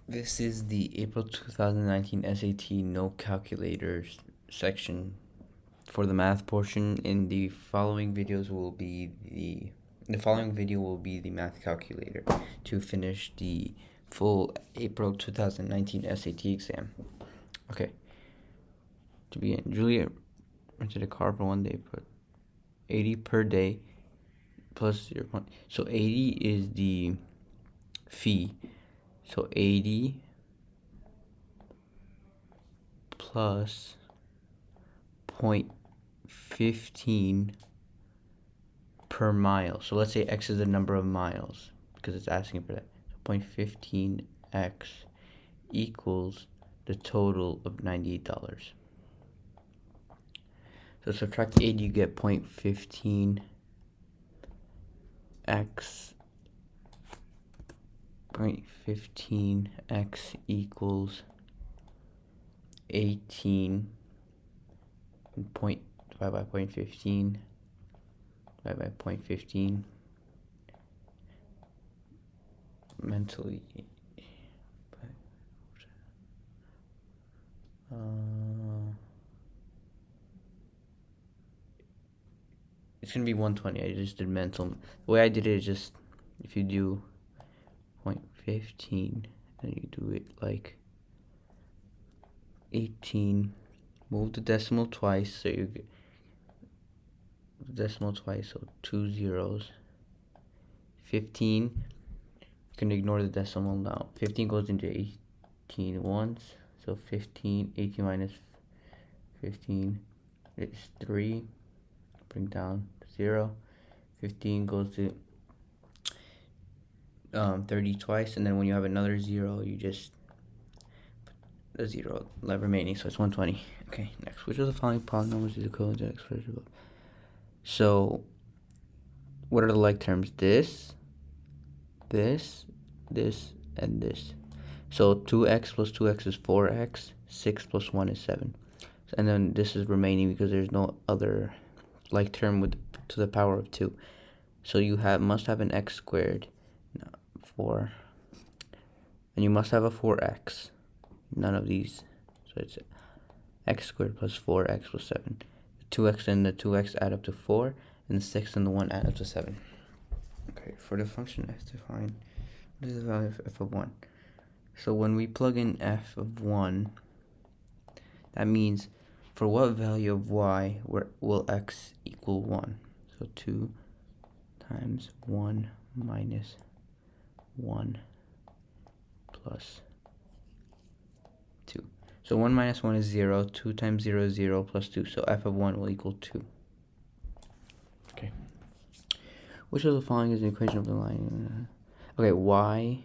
This is the April 2019 SAT No Calculators section. For the math portion, in the following videos will be the following video will be the math calculator to finish the full April 2019 SAT exam. Okay. To begin, Juliet rented a car for 1 day, put 80 per day plus 0. So 80 is the fee. So 80 plus 0.15 per mile. So let's say x is the number of miles because it's asking for that. So 0.15x equals the total of $98. So subtract 80, you get 0.15x. 0.15x equals 18. Point divided by 0.15 divided by 0.15 mentally. It's gonna be 120. I just did mental. The way I did it is just if you do 0.15 then you do it like 18. Move the decimal twice, so you get the decimal twice, so 2 zeros. 15. You can ignore the decimal now. 15 goes into 18 once, so 15. 18 minus 15 is 3. Bring down 0. 15 goes to 30 twice, and then when you have another 0, you just put the 0 left remaining, so it's 120. Okay, next. Which of the following polynomials is equivalent to expression above? So, what are the like terms? This, and this. So 2x plus 2x is 4x. 6 plus 1 is 7. And then this is remaining because there's no other like term with to the power of 2. So you must have an x squared. 4. And you must have a 4x. None of these. So it's x squared plus 4x plus 7. The 2x and the 2x add up to 4. And the 6 and the 1 add up to 7. Okay, for the function f defined, what is the value of f of 1? So when we plug in f of 1, that means for what value of y will x equal 1? So 2 times 1 minus 1 plus 2. So 1 minus 1 is 0. 2 times 0 is 0 plus 2. So f of 1 will equal 2. Okay. Which of the following is an equation of the line? Okay, y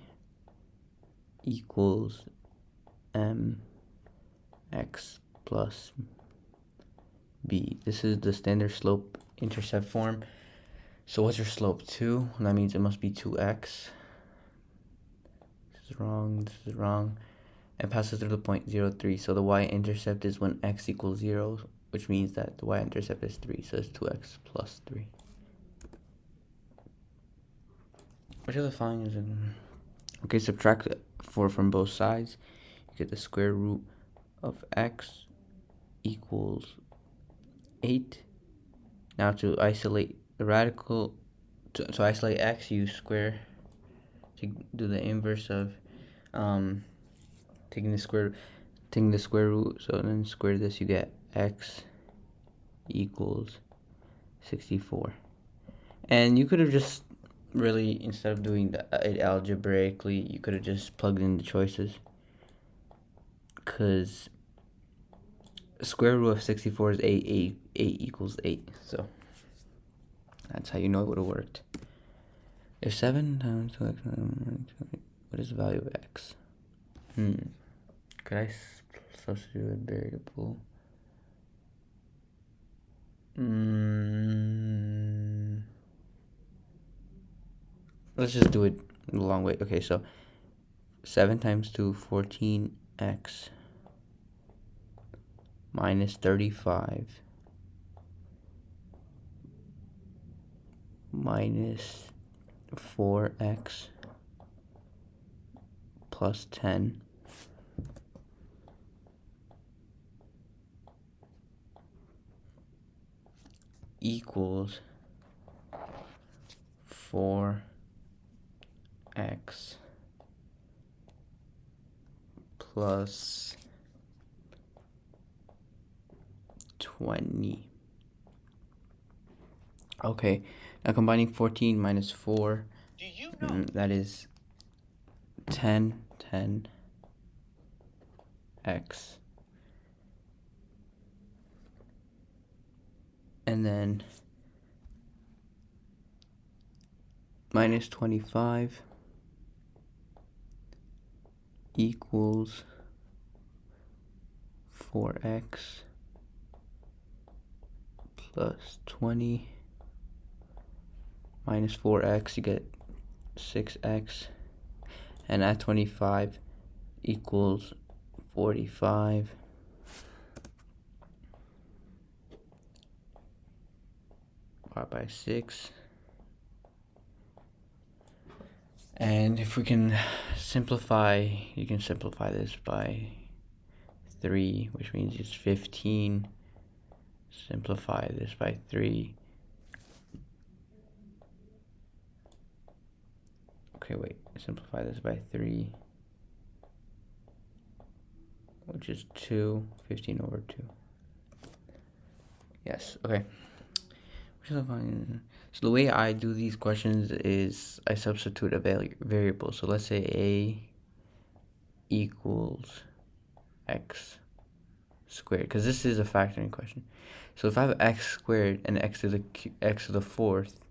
equals mx plus b. This is the standard slope intercept form. So what's your slope? 2. That means it must be 2x. This is wrong. This is wrong. It passes through the point 0, 3. So the y-intercept is when x equals 0, which means that the y-intercept is 3. So it's 2x plus 3. Which of the following is in... Okay, subtract 4 from both sides. You get the square root of x equals 8. Now to isolate the radical, to isolate x, use square to do the inverse of taking the square root. So then square this, you get x equals 64. And you could have just really, instead of doing it algebraically, you could have just plugged in the choices, because square root of 64 is 8 equals 8. So that's how you know it would have worked. If 7 times 2x, what is the value of x? Could I substitute a variable? Let's just do it the long way. Okay, so 7 times 2, 14x minus 35 minus 4x plus 10 equals 4x plus 20. Okay, now combining 14 minus 4, that is 10 x, and then minus 25 equals 4x plus 20 minus 4x, you get 6x, and add 25 equals 45. Divided by 6. And if we can simplify, you can simplify this by 3, which means it's 15. Simplify this by 3. Okay, wait. Simplify this by 3, which is 2. 15 over 2. Yes, okay. So the way I do these questions is I substitute a variable. So let's say a equals x squared, because this is a factoring question. So if I have x squared and x to the fourth,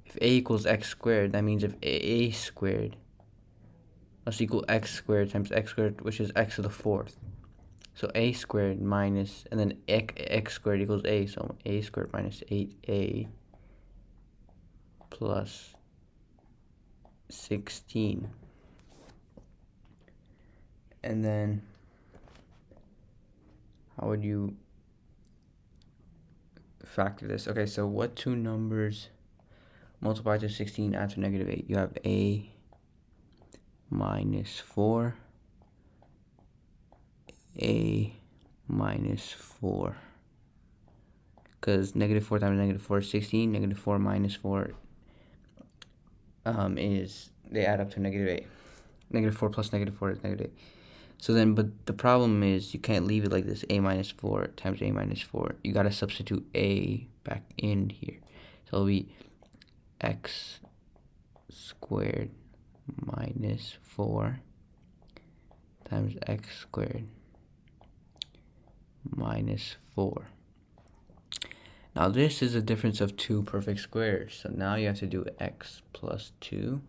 if a equals x squared, that means if a squared must equal x squared times x squared, which is x to the fourth. So a squared minus, and then x squared equals a, so a squared minus 8a plus 16. And then how would you factor this? Okay, so what two numbers multiply to 16 add to negative 8? You have a minus 4, a minus 4. Because negative 4 times negative 4 is 16. Negative 4 minus 4 is, they add up to negative 8. Negative 4 plus negative 4 is negative 8. So then, but the problem is you can't leave it like this, a minus 4 times a minus 4. You got to substitute a back in here. So it'll be x squared minus 4 times x squared minus 4. Now this is a difference of two perfect squares. So now you have to do x plus 2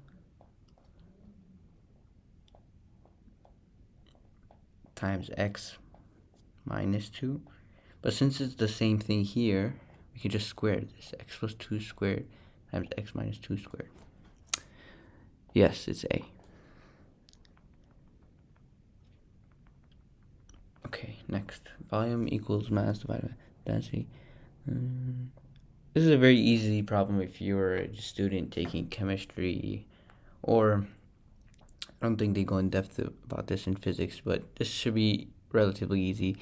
times x minus 2. But since it's the same thing here, we can just square this. X plus 2 squared times x minus 2 squared. Yes, it's a. Okay, next. Volume equals mass divided by density. This is a very easy problem if you're a student taking chemistry, or I don't think they go in depth about this in physics, but this should be relatively easy.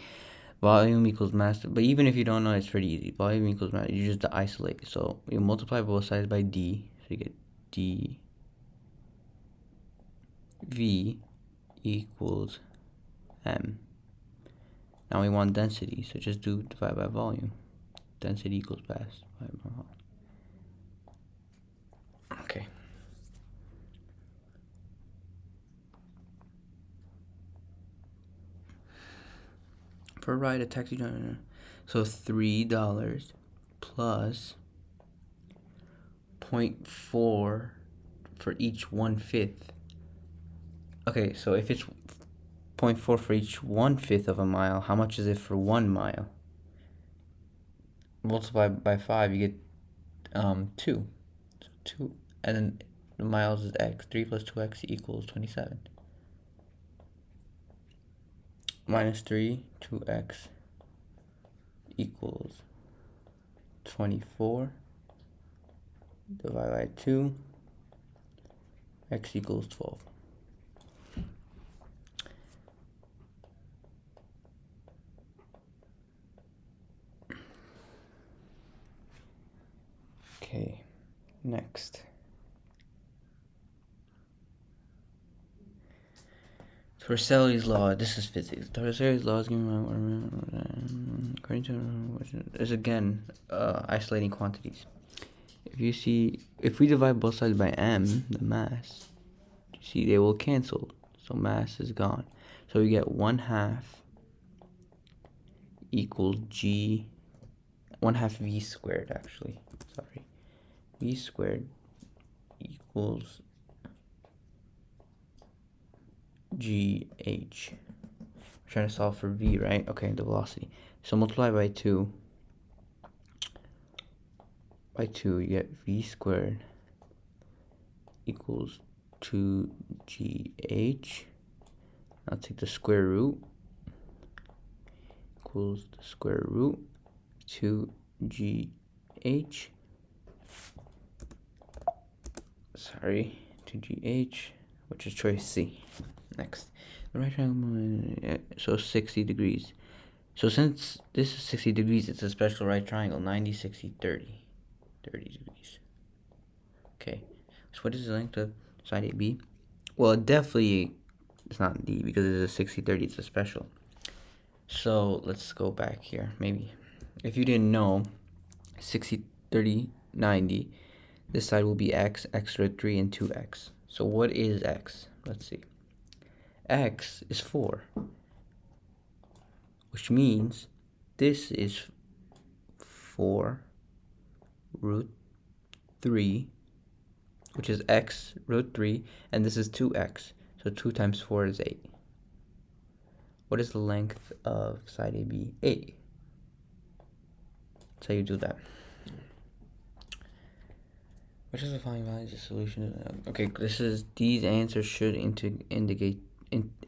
Volume equals mass, but even if you don't know, it's pretty easy. Volume equals mass, you just isolate. So you multiply both sides by d, so you get d v equals m. Now we want density, so just do divide by volume. Density equals mass divided by volume. Okay. For a ride, a taxi driver. So $3 plus 0.4 for each 1/5. Okay, so if it's 0.4 for each 1/5 of a mile, how much is it for 1 mile? Multiply by 5, you get 2. So 2, and then the miles is x. 3 plus 2x equals 27. Minus 3, 2x equals 24. Divide by 2, x equals 12. Next. Torricelli's law. This is physics. Torricelli's law is given according to is again isolating quantities. If we divide both sides by m, the mass, you see they will cancel. So mass is gone. So we get 1/2 equals g, 1/2 v squared actually. Sorry, v squared equals gh. We're trying to solve for v, right? Okay, the velocity. So multiply by 2. By 2, you get v squared equals 2gh. Now take the square root, equals the square root 2gh. Sorry, 2gh, which is choice C. Next, the right triangle, so 60 degrees. So since this is 60 degrees, it's a special right triangle, 90, 60, 30. 30 degrees. Okay, so what is the length of side AB? Well, definitely it's not D because it's a 60, 30, it's a special. So let's go back here. Maybe if you didn't know, 60, 30, 90, this side will be x, x root 3, and 2x. So what is x? Let's see. X is 4, which means this is 4 root 3, which is x root 3, and this is 2x. So 2 times 4 is 8. What is the length of side AB? 8. That's how you do that. Which is the following values of solution? Okay, these answers should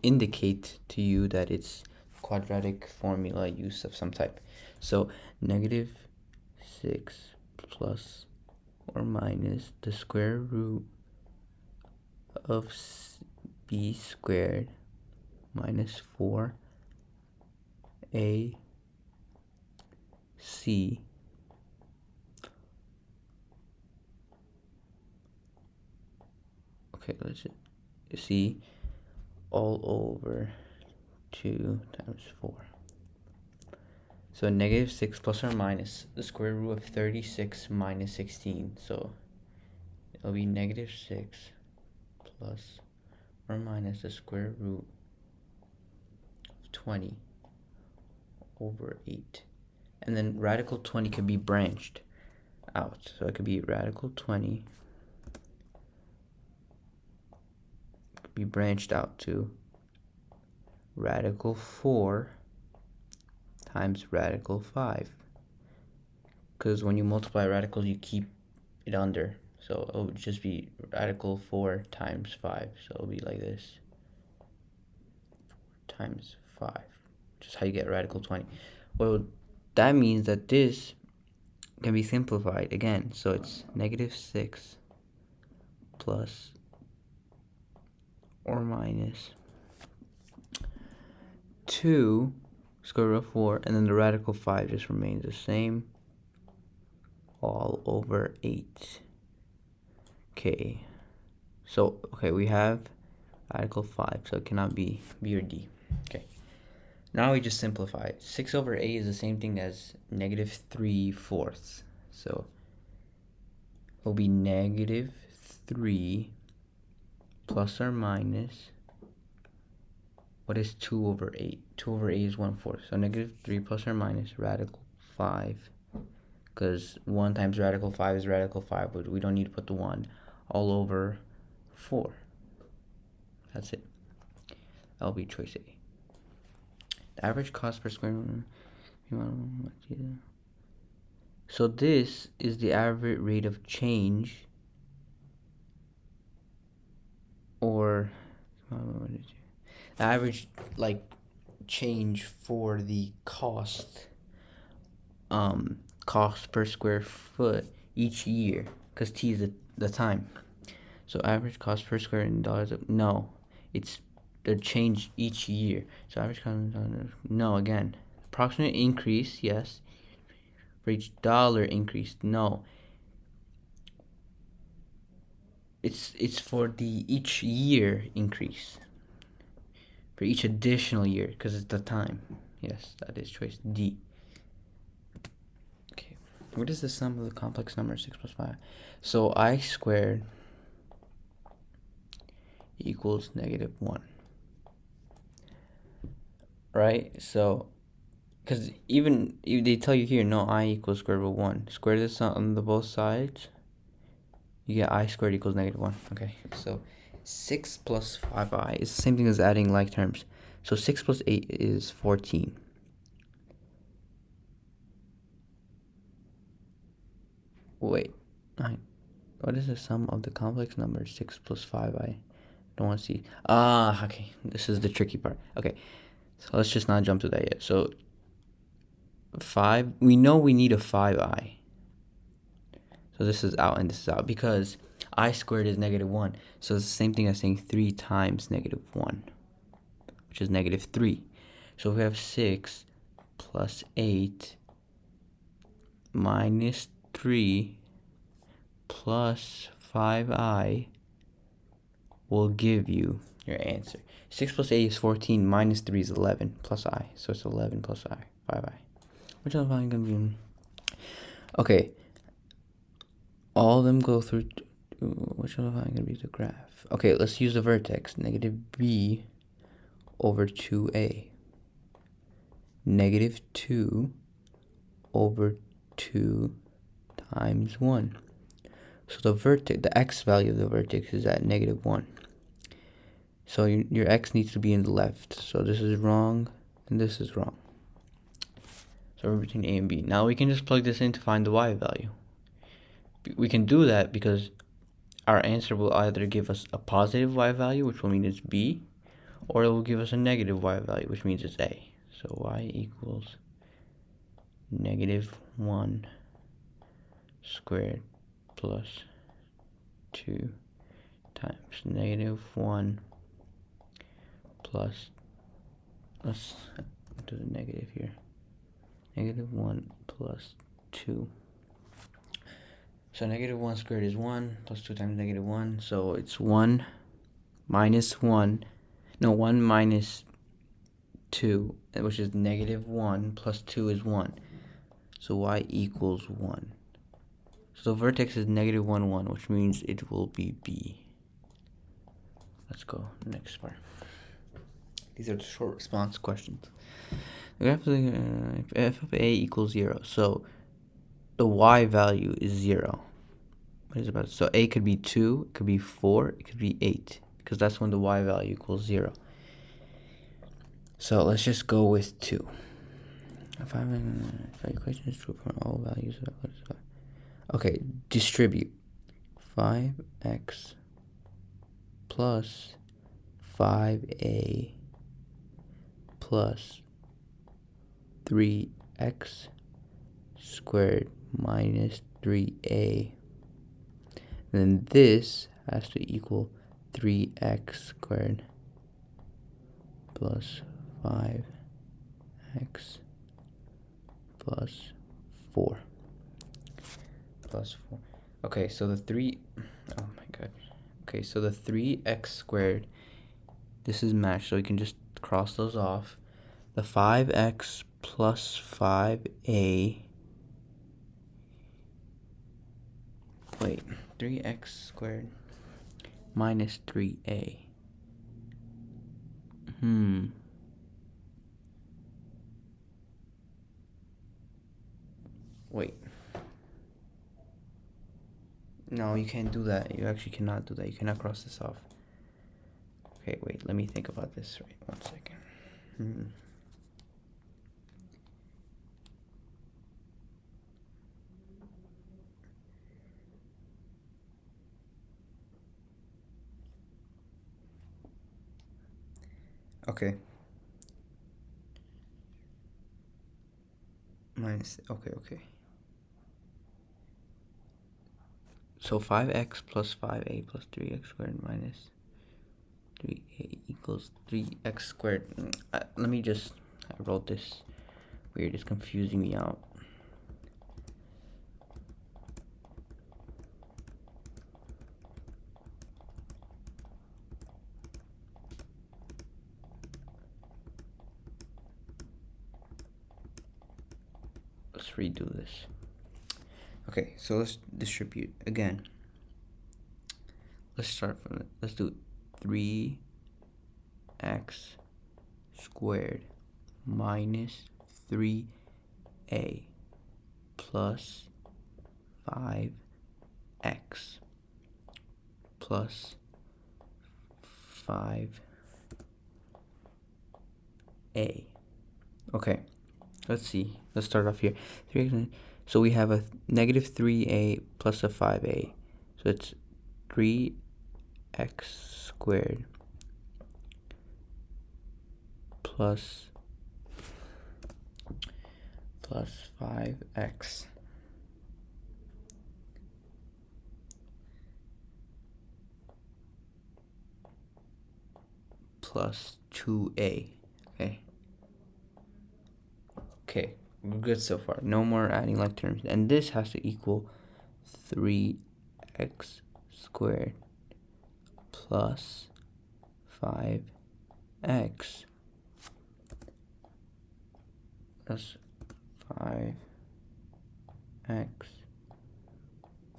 indicate to you that it's quadratic formula use of some type. So negative 6 plus or minus the square root of b squared minus 4ac okay, let's see all over 2 times 4. So negative 6 plus or minus the square root of 36 minus 16. So it'll be negative 6 plus or minus the square root of 20 over 8. And then radical 20 could be branched out. So it could be radical 20 could be branched out to radical 4 times radical 5. Because when you multiply radicals, you keep it under. So it would just be radical 4 times 5. So it'll be like this. 4 times 5. Which is how you get radical 20. Well, that means that this can be simplified again. So it's negative 6 plus or minus 2 square root of 4. And then the radical 5 just remains the same. All over 8. Okay. So, okay, we have radical 5. So it cannot be B or D. Okay. Now we just simplify it. 6 over 8 is the same thing as negative 3/4. So it will be negative 3 plus or minus, what is 2 over 8? 2 over 8 is 1/4. So negative 3 plus or minus radical 5. Because 1 times radical 5 is radical 5, but we don't need to put the 1, all over 4. That's it. That'll be choice A. The average cost per square meter. So this is the average rate of change, or the average change for the cost per square foot each year, because T is the time. So average cost per square in dollars. No, it's the change each year. So average cost in dollars. No, again, approximate increase. Yes. For each dollar increase. No. It's for the each year increase. For each additional year, because it's the time. Yes, that is choice D. Okay. What is the sum of the complex number 6 plus 5? So I squared equals -1. Right? So, because even if they tell you here, no, I equals square root of 1. Square this on the both sides. You get I squared equals -1. Okay, so 6 plus 5i is the same thing as adding like terms. So 6 plus 8 is 14. Wait, what is the sum of the complex numbers 6 plus 5i? Don't want to see. Okay, this is the tricky part. Okay, so let's just not jump to that yet. So 5, we know we need a 5i. So this is out and this is out because I squared is -1. So it's the same thing as saying 3 times -1, which is -3. So we have 6 plus 8 minus 3 plus 5i will give you your answer. 6 plus 8 is 14, minus 3 is 11, plus I. So it's 11 plus I, 5i. Which other line going to be? Okay. All of them go through. Which other line going to be the graph? Okay, let's use the vertex. -b over 2a. -2 over 2 times 1. So the vertex, the x value of the vertex is at -1. So your x needs to be in the left. So this is wrong, and this is wrong. So we're between A and B. Now we can just plug this in to find the y value. We can do that because our answer will either give us a positive y value, which will mean it's B, or it will give us a negative y value, which means it's A. So y equals -1 squared plus 2 times -1 plus, let's do the negative here, -1 plus 2. So -1 squared is 1, plus 2 times -1, so it's 1 minus 1, no, 1 minus 2, which is -1, plus 2 is 1. So y equals 1. So the vertex is -1, 1, which means it will be B. Let's go next part. These are the short response questions. The graph of f of a equals 0. So the y value is 0. What is it about? So a could be 2, it could be 4, it could be 8, because that's when the y value equals 0. So let's just go with 2. If the equation is true for all values, okay, distribute 5x plus 5a plus 3x squared minus 3a. Then this has to equal 3x squared plus 5x plus 4. Plus 4. Okay, so the 3... Oh my god. Okay, so the 3x squared, this is matched, so we can just cross those off. The 5x plus 5a... Wait, 3x squared minus 3a. Wait. No, you can't do that. You actually cannot do that. You cannot cross this off. Okay, wait. Let me think about this. Right, 1 second. Okay. Minus. Okay. So 5x plus 5a plus 3x squared minus 3a equals 3x squared. Let me just... I wrote this weird. It's confusing me out. let's redo this. Okay, so let's distribute again. Let's start from it. Let's do 3x squared minus 3a plus 5x plus 5a. Okay, let's see. Let's start off here. 3x. So we have a negative 3a plus a 5a. So it's 3x squared plus 5x plus 2a. Okay, we're good so far. No more adding like terms. And this has to equal 3x squared plus 5x plus 5x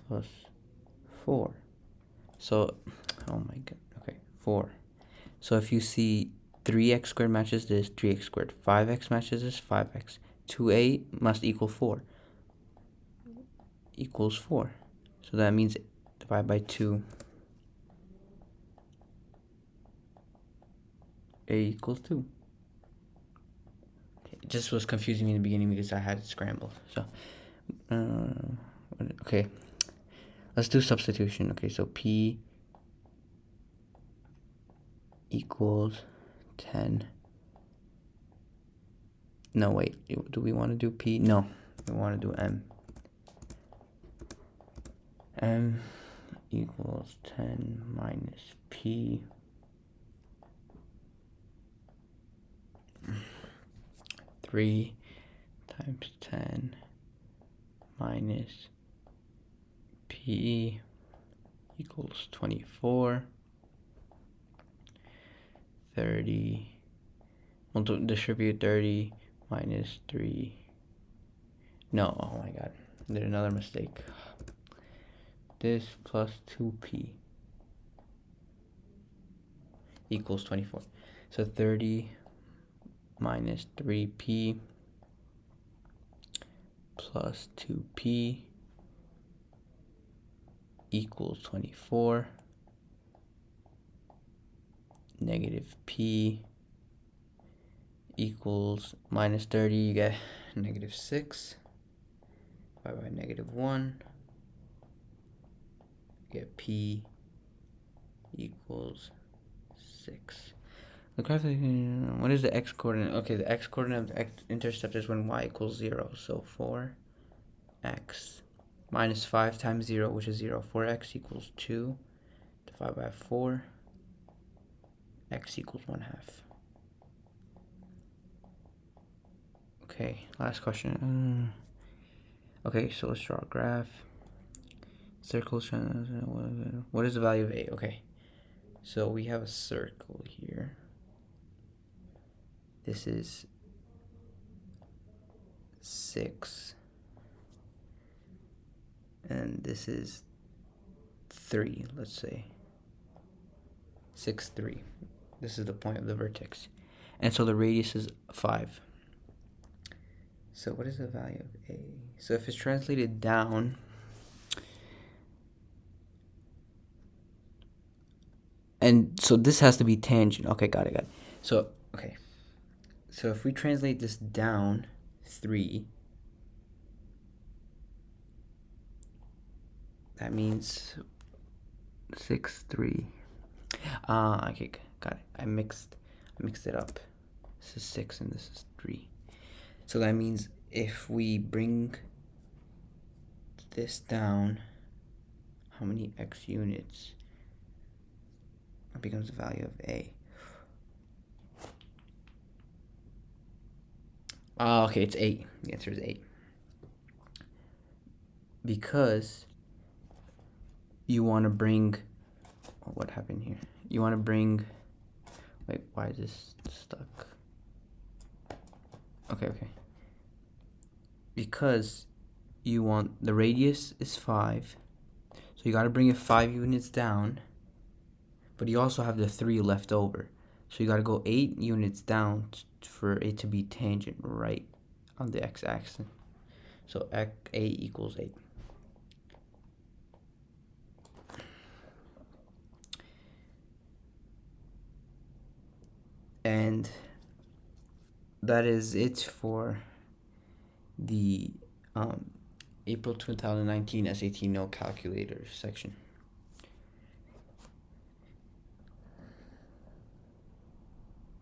plus 4. So, oh my god. Okay, 4. So if you see 3x squared matches this, 3x squared. 5x matches this, 5x. 2a must equal 4. Equals 4. So that means divide by 2. A equals 2. Okay, it just was confusing me in the beginning because I had it scrambled. So, okay. Let's do substitution. Okay, so P equals 10. No, wait. Do we want to do P? No. We want to do M. M equals 10 minus P. 3 times 10 minus P equals 24. 30. We'll distribute 30 minus 3. No, oh my god. There's another mistake. This plus 2p equals 24. So 30 minus 3p plus 2p equals 24. Negative p equals minus 30, you get negative 6. Divided by negative 1. You get p equals 6. The graph, what is the x coordinate? Okay, the x coordinate of the intercept is when y equals 0. So 4x minus 5 times 0, which is 0. 4x equals 2. Divided by 4. X equals 1/2. Okay, last question. Okay, so let's draw a graph. Circles. What is the value of a? Okay, so we have a circle here. This is 6. And this is 3, let's say. 6, 3. This is the point of the vertex. And so the radius is 5. So what is the value of a? So if it's translated down, and so this has to be tangent. Okay, got it. So, okay. So if we translate this down 3, that means 6, 3. Okay, got it. I mixed it up. This is 6 and this is 3. So that means if we bring this down, how many x units? It becomes the value of a. Okay, it's 8. The answer is 8. Because you want to bring, what happened here? You want to bring, wait, why is this stuck? Okay. because you want the radius is 5, so you got to bring it 5 units down, but you also have the 3 left over, so you got to go 8 units down for it to be tangent right on the x-axis. So a equals 8. And that is it for the April 2019 SAT No Calculator section.